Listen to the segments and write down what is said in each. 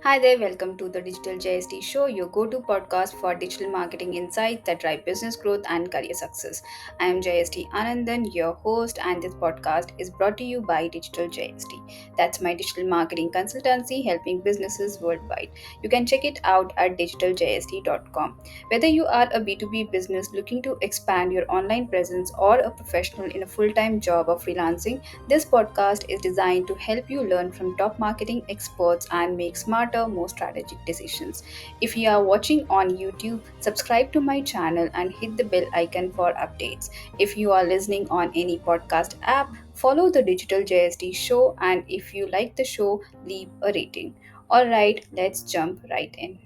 Hi there, welcome to the Digital JST Show, your go to podcast for digital marketing insights that drive business growth and career success. I am JST Anandan, your host, and this podcast is brought to you by Digital JST. That's my digital marketing consultancy helping businesses worldwide. You can check it out at digitaljst.com. Whether you are a B2B business looking to expand your online presence or a professional in a full time job or freelancing, this podcast is designed to help you learn from top marketing experts and make smarter, more strategic decisions. If you are watching on YouTube, subscribe to my channel and hit the bell icon for updates. If you are listening on any podcast app, follow the Digital JST show, and if you like the show, leave a rating. Alright, let's jump right in.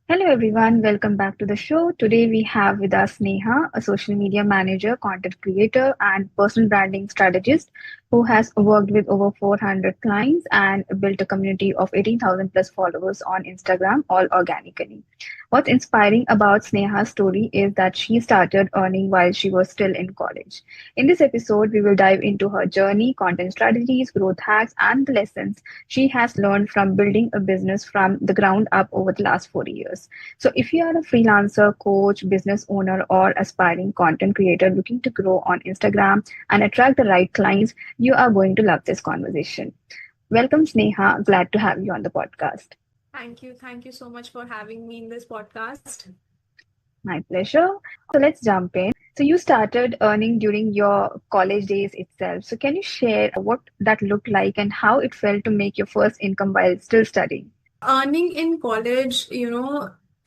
Hello everyone, welcome back to the show. Today we have with us Sneha, a social media manager, content creator, and personal branding strategist who has worked with over 400 clients and built a community of 18,000 plus followers on Instagram, all organically. What's inspiring about Sneha's story is that she started earning while she was still in college. In this episode, we will dive into her journey, content strategies, growth hacks, and the lessons she has learned from building a business from the ground up over the last 4 years. So, if you are a freelancer, coach, business owner, or aspiring content creator looking to grow on Instagram and attract the right clients, you are going to love this conversation. Welcome, Sneha. Glad to have you on the podcast. Thank you. Thank you so much for having me in this podcast. My pleasure. So let's jump in. So you started earning during your college days itself. So can you share what that looked like and how it felt to make your first income while still studying? Earning in college,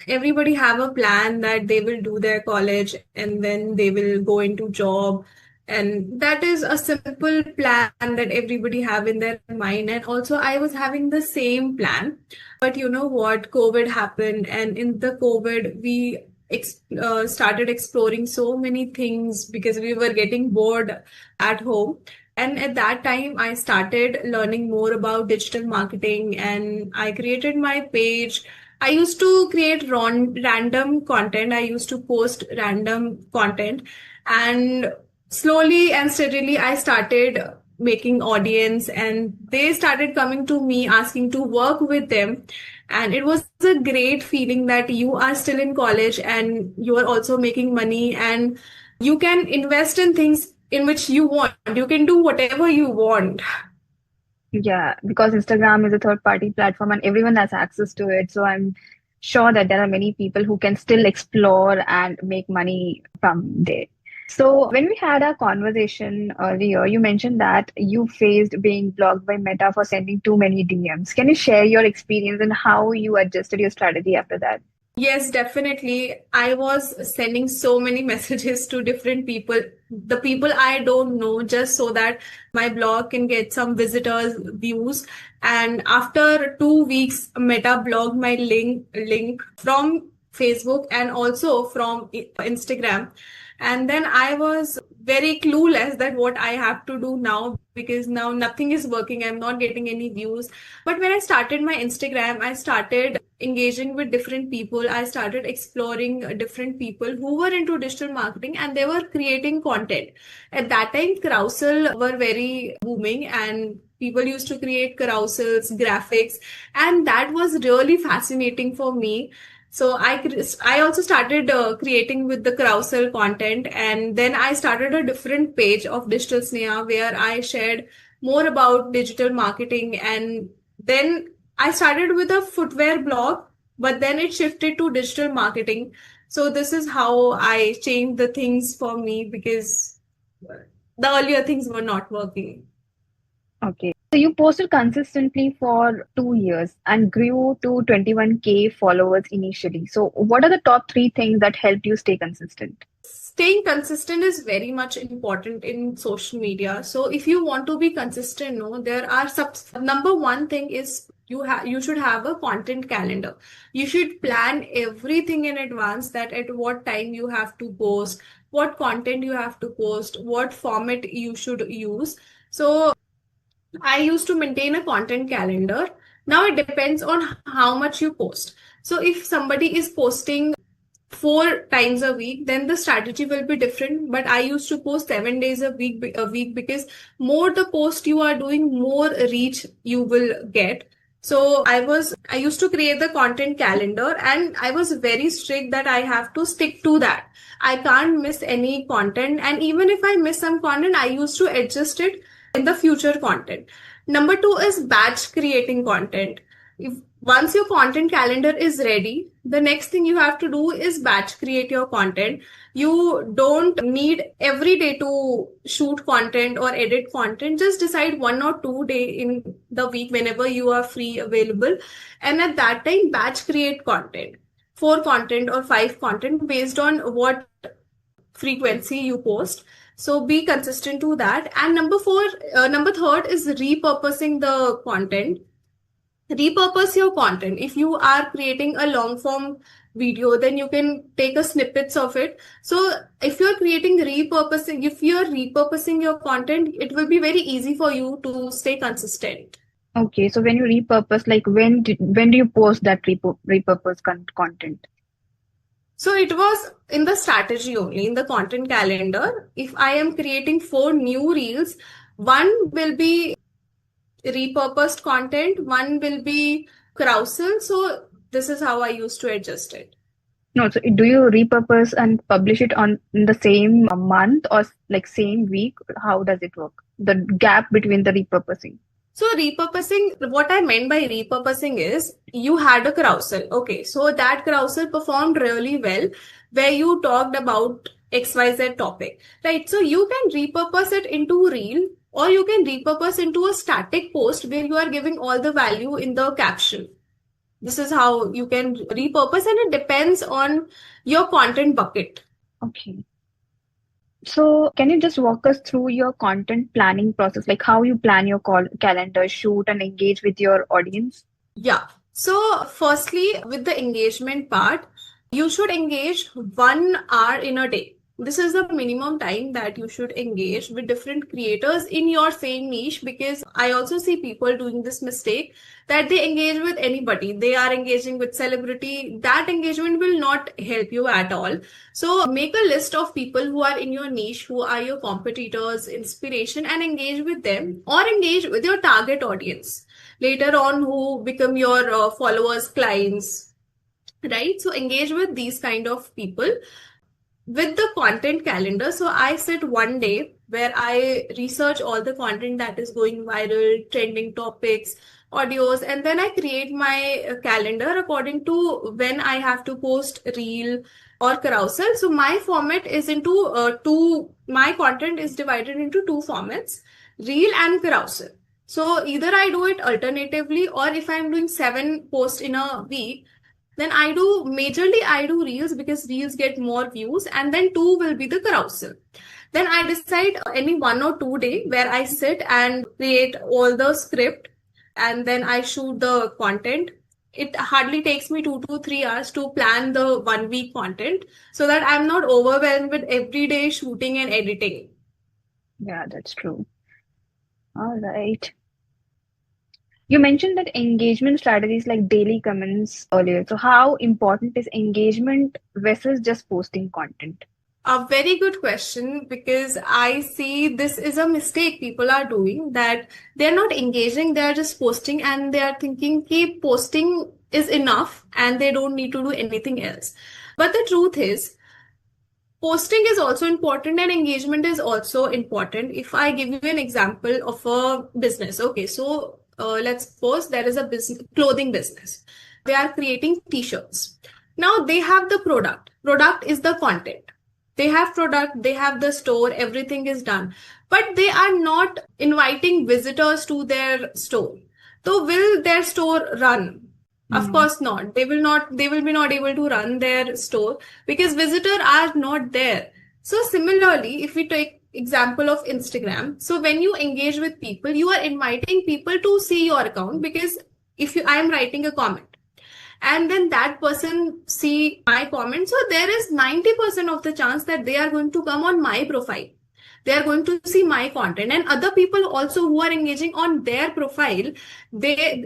everybody have a plan that they will do their college and then they will go into job. And that is a simple plan that everybody have in their mind. And also I was having the same plan. But you know what? COVID happened, and in the COVID, we started exploring so many things because we were getting bored at home. And at that time, I started learning more about digital marketing and I created my page. I used to create random content. I used to post random content, and slowly and steadily, I started making audience, and they started coming to me asking to work with them. And it was a great feeling that you are still in college and you are also making money, and you can invest in things in which you want. You can do whatever you want. Yeah, because Instagram is a third party platform and everyone has access to it. So I'm sure that there are many people who can still explore and make money from there. So when we had our conversation earlier, you mentioned that you faced being blocked by Meta for sending too many DMs. Can you share your experience and how you adjusted your strategy after that? Yes, definitely. I was sending so many messages to different people, the people I don't know, just so that my blog can get some visitors, views. And after 2 weeks, Meta blocked my link from Facebook and also from Instagram. And then I was very clueless that what I have to do now, because now nothing is working. I'm not getting any views. But when I started my Instagram, I started engaging with different people. I started exploring different people who were into digital marketing and they were creating content. At that time, carousel were very booming and people used to create carousels, graphics, and that was really fascinating for me. So I also started creating with the carousel content, and then I started a different page of Digital Sneha where I shared more about digital marketing, and then I started with a footwear blog, but then it shifted to digital marketing. So this is how I changed the things for me because the earlier things were not working. Okay. So you posted consistently for 2 years and grew to 21K followers initially. So what are the top three things that helped you stay consistent? Staying consistent is very much important in social media. So if you want to be consistent, no, there are number one thing is you should have a content calendar. You should plan everything in advance, that at what time you have to post, what content you have to post, what format you should use. So I used to maintain a content calendar. Now it depends on how much you post. So if somebody is posting 4 times a week, then the strategy will be different. But I used to post 7 days a week because more the post you are doing, more reach you will get. So I used to create the content calendar and I was very strict that I have to stick to that. I can't miss any content. And even if I miss some content, I used to adjust it in the future content. Number two is batch creating content. If once your content calendar is ready, the next thing you have to do is batch create your content. You don't need every day to shoot content or edit content. Just decide 1 or 2 day in the week whenever you are free available. And at that time, batch create content. 4 content or 5 content based on what frequency you post. So be consistent to that. And number third is repurposing the content. Repurpose your content. If you are creating a long form video, then you can take a snippets of it. So if you're repurposing your content, it will be very easy for you to stay consistent. Okay, so when you repurpose, like when do you post that repurpose content? So it was in the strategy only, in the content calendar. If I am creating 4 new reels, one will be repurposed content, one will be carousel. So this is how I used to adjust it. No, so do you repurpose and publish it on in the same month or like same week? How does it work? The gap between the repurposing. So repurposing, what I meant by repurposing is you had a carousel. Okay, so that carousel performed really well where you talked about XYZ topic, right? So you can repurpose it into reel or you can repurpose into a static post where you are giving all the value in the caption. This is how you can repurpose, and it depends on your content bucket. Okay. So can you just walk us through your content planning process, like how you plan your calendar, shoot, and engage with your audience? Yeah. So, firstly, with the engagement part, you should engage 1 hour in a day. This is the minimum time that you should engage with different creators in your same niche, because I also see people doing this mistake that they engage with anybody. They are engaging with celebrity. That engagement will not help you at all. So make a list of people who are in your niche, who are your competitors, inspiration, and engage with them, or engage with your target audience later on who become your followers, clients, right? So engage with these kind of people. With the content calendar, so I sit one day where I research all the content that is going viral, trending topics, audios, and then I create my calendar according to when I have to post reel or carousel. So my format is into my content is divided into 2 formats, reel and carousel. So either I do it alternatively, or if I'm doing 7 posts in a week, then I do reels because reels get more views, and then 2 will be the carousel. Then I decide any 1 or 2 day where I sit and create all the script, and then I shoot the content. It hardly takes me 2 to 3 hours to plan the 1 week content so that I'm not overwhelmed with every day shooting and editing. Yeah, that's true. All right. You mentioned that engagement strategies like daily comments earlier. So how important is engagement versus just posting content? A very good question, because I see this is a mistake people are doing, that they're not engaging, they're just posting and they are thinking keep posting is enough and they don't need to do anything else. But the truth is, posting is also important and engagement is also important. If I give you an example of a business, okay, so let's suppose there is a clothing business. They are creating t-shirts. Now they have the product. Product is the content. They have product, they have the store, everything is done. But they are not inviting visitors to their store. So will their store run? Of No. course not. They will be not able to run their store because visitors are not there. So similarly, if we take example of Instagram, so when you engage with people, you are inviting people to see your account, because I am writing a comment and then that person see my comment, so there is 90% of the chance that they are going to come on my profile. They are going to see my content, and other people also who are engaging on their profile, there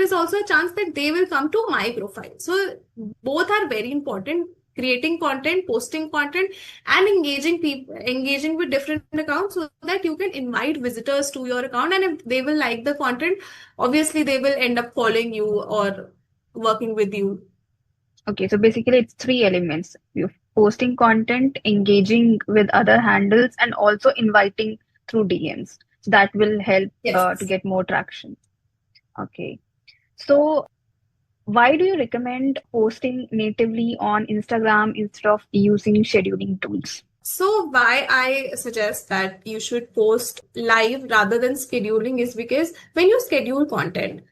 is also a chance that they will come to my profile. So both are very important. creating content, posting content, and engaging people, engaging with different accounts so that you can invite visitors to your account. And if they will like the content, obviously they will end up following you or working with you. Okay, so basically it's three elements. You're posting content, engaging with other handles, and also inviting through DMs. So that will help to Yes. get more traction. Okay. So why do you recommend posting natively on Instagram instead of using scheduling tools? So, why I suggest that you should post live rather than scheduling is because when you schedule content,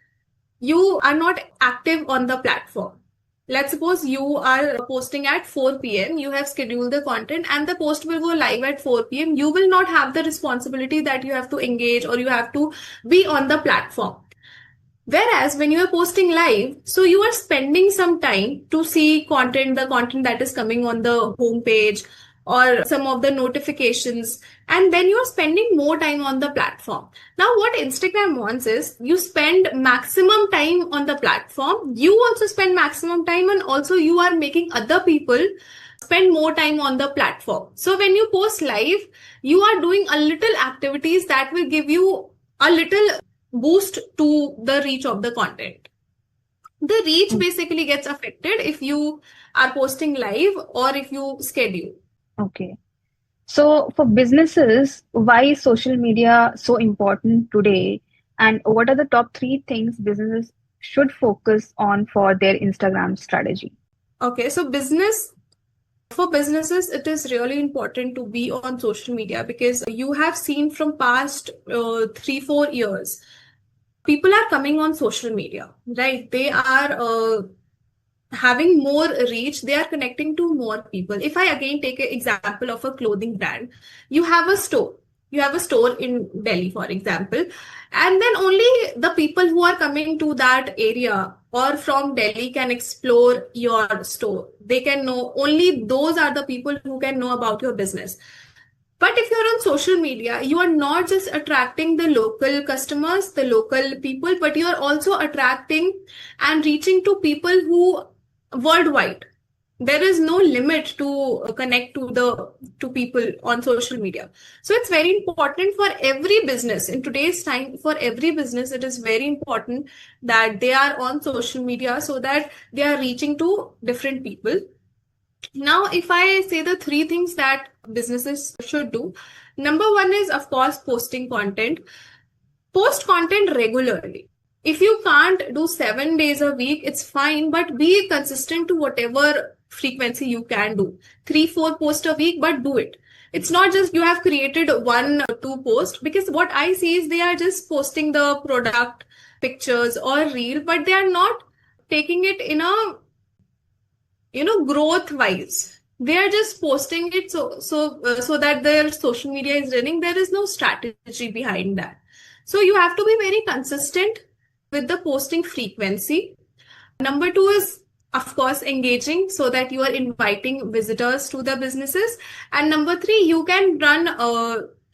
you are not active on the platform. Let's suppose you are posting at 4 p.m., you have scheduled the content, and the post will go live at 4 p.m. You will not have the responsibility that you have to engage or you have to be on the platform. Whereas when you are posting live, so you are spending some time to see content, the content that is coming on the homepage or some of the notifications, and then you are spending more time on the platform. Now, what Instagram wants is you spend maximum time on the platform, you also spend maximum time, and also you are making other people spend more time on the platform. So when you post live, you are doing a little activities that will give you a little boost to the reach of the content. The reach Mm, basically gets affected if you are posting live or if you schedule. okay. So for businesses, why is social media so important today? And what are the top three things businesses should focus on for their Instagram strategy? Okay, so business for businesses, it is really important to be on social media because you have seen from past 3 4 years, people are coming on social media, right? They are having more reach, they are connecting to more people. If I again take an example of a clothing brand, you have a store, you have a store in Delhi, for example, and then only the people who are coming to that area or from Delhi can explore your store. They can know, only those are the people who can know about your business. But if you're on social media, you are not just attracting the local customers, the local people, but you are also attracting and reaching to people who worldwide. There is no limit to connect to people on social media. So it's very important for every business in today's time. For every business, it is very important that they are on social media so that they are reaching to different people. Now, if I say the three things that businesses should do, number one is, of course, posting content. Post content regularly. If you can't do 7 days a week, it's fine, but be consistent to whatever frequency you can do. 3 4 posts a week, but do it. It's not just you have created 1 2 posts, because what I see is they are just posting the product pictures or reel, but they are not taking it in a growth wise. They are just posting it so that their social media is running. There is no strategy behind that. So you have to be very consistent with the posting frequency. Number two is, of course, engaging so that you are inviting visitors to the businesses. And number three, you can run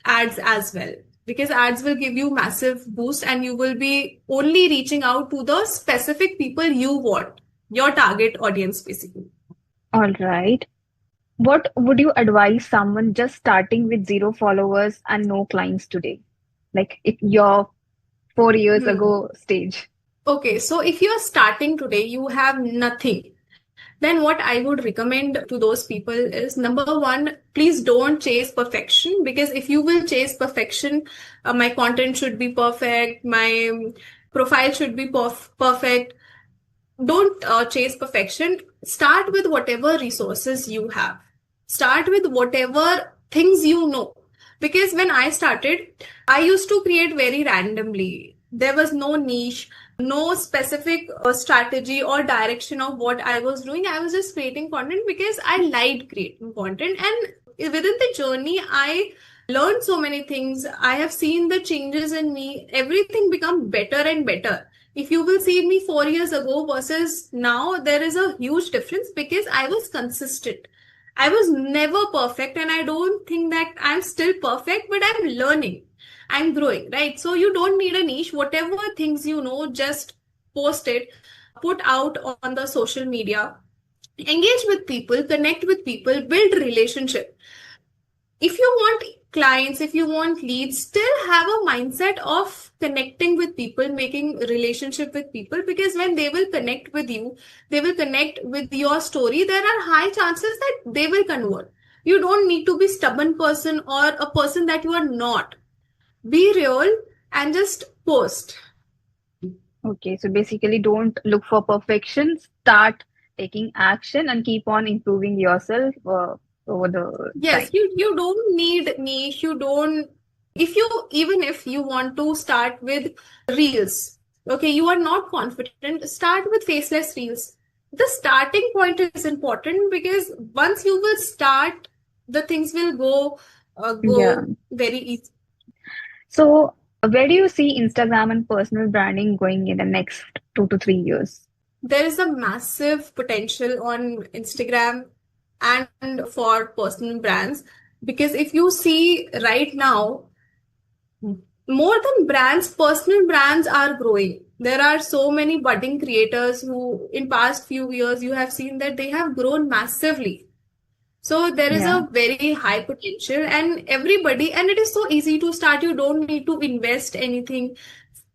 ads as well, because ads will give you massive boost and you will be only reaching out to the specific people you want, your target audience basically. All right. What would you advise someone just starting with zero followers and no clients today? Like if your 4 years Hmm. ago stage. Okay, so if you're starting today, you have nothing, then what I would recommend to those people is, number one, please don't chase perfection, because if you will chase perfection, my content should be perfect, my profile should be perfect. Don't chase perfection. Start with whatever resources you have. Start with whatever things you know. Because when I started, I used to create very randomly. There was no niche, no specific strategy or direction of what I was doing. I was just creating content because I liked creating content. And within the journey, I learned so many things. I have seen the changes in me. Everything become better and better. If you will see me 4 years ago versus now, there is a huge difference because I was consistent. I was never perfect, and I don't think that I'm still perfect, but I'm learning. I'm growing, right? So you don't need a niche. Whatever things you know, just post it, put out on the social media. Engage with people, connect with people, build relationship. If you want clients, if you want leads, still have a mindset of connecting with people, making relationship with people, because when they will connect with you, they will connect with your story, there are high chances that they will convert. You don't need to be stubborn person or a person that you are not. Be real and just post. Okay, so basically, don't look for perfection. Start taking action and keep on improving yourself over the Yes, time. you don't need niche. You don't, if you, even if you want to start with reels, okay, you are not confident, start with faceless reels. The starting point is important, because once you will start, the things will Yeah. go very easy. So, where do you see Instagram and personal branding going in the next 2 to 3 years? There is a massive potential on Instagram and for personal brands, because if you see right now, more than brands, personal brands are growing. There are so many budding creators who in past few years you have seen that they have grown massively. So there is Yeah. a very high potential, and everybody, and it is so easy to start. You don't need to invest anything.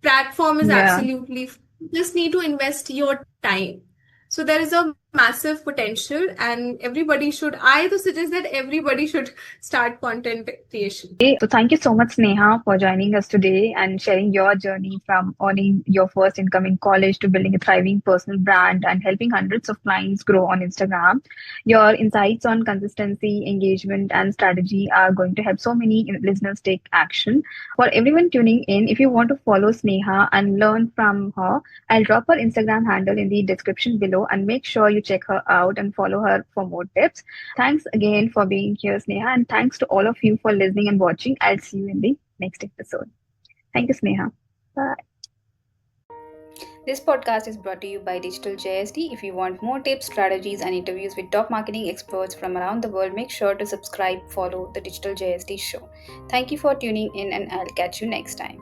Platform is Yeah. absolutely, you just need to invest your time. So there is a massive potential, and everybody should, I to suggest that everybody should start content creation. So thank you so much, Sneha, for joining us today and sharing your journey from earning your first income in college to building a thriving personal brand and helping hundreds of clients grow on Instagram. Your insights on consistency, engagement, and strategy are going to help so many listeners take action. For everyone tuning in, if you want to follow Sneha and learn from her, I'll drop her Instagram handle in the description below and make sure you check her out and follow her for more tips. Thanks again for being here, Sneha, and thanks to all of you for listening and watching. I'll see you in the next episode. Thank you, Sneha. Bye. This podcast is brought to you by Digital JSD. If you want more tips, strategies, and interviews with top marketing experts from around the world, make sure to subscribe, follow the Digital JSD show. Thank you for tuning in, and I'll catch you next time.